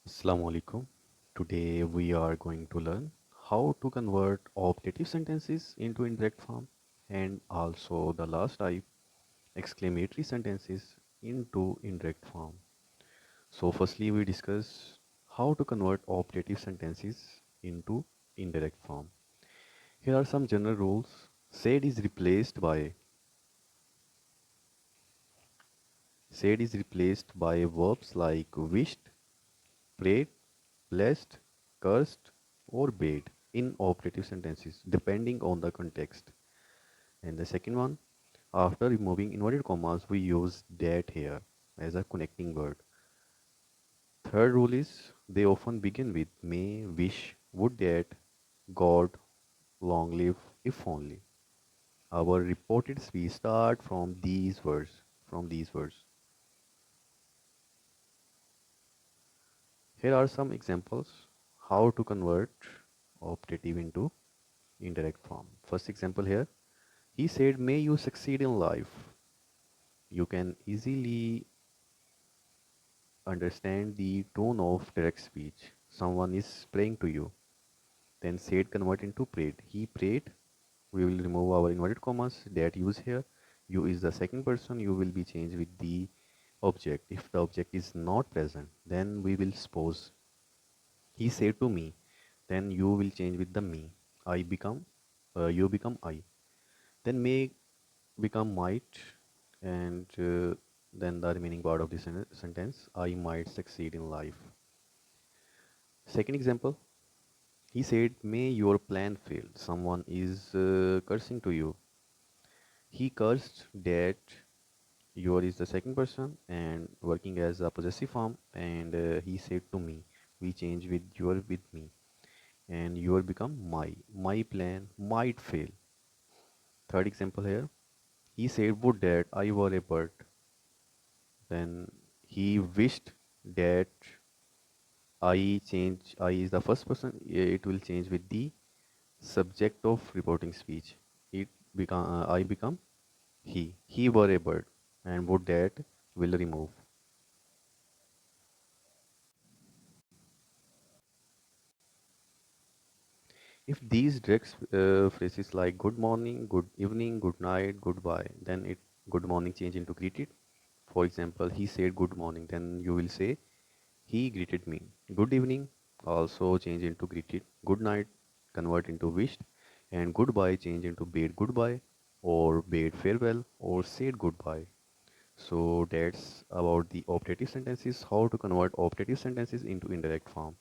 Assalamu alaikum. Today we are going to learn how to convert optative sentences into indirect form and also the last type exclamatory sentences into indirect form. So firstly we discuss how to convert optative sentences into indirect form. Here are some general rules. Said is replaced by verbs like wished, prayed, blessed, cursed, or bade in operative sentences depending on the context. And the second one, after removing inverted commas, we use that here as a connecting word. Third rule is they often begin with may, wish, would that, God, long live, if only. Our reported speech start from these words. Here are some examples how to convert optative into indirect form. First example here, he said, may you succeed in life. You can easily understand the tone of direct speech. Someone is praying to you. Then said convert into prayed. He prayed. We will remove our inverted commas that use here. You is the second person. You will be changed with the object. If the object is not present, then we will suppose he said to me. Then you will change with the me. I become, you become I. Then may become might, and then the remaining part of the sentence, I might succeed in life. Second example, he said, may your plan fail. Someone is cursing to you. He cursed that. Your is the second person and working as a possessive form, and he said to me. We change with your with me, and your become my. My plan might fail. Third example here, he said, would that I were a bird. Then he wished that I is the first person. It will change with the subject of reporting speech. It become I become he. He were a bird, and would that will remove. If these direct phrases like good morning, good evening, good night, goodbye, then it good morning change into greeted. For example, he said good morning, then you will say he greeted me. Good evening also change into greeted. Good night convert into wished, and goodbye change into bade goodbye or bade farewell or said goodbye. So that's about the optative sentences, how to convert optative sentences into indirect form.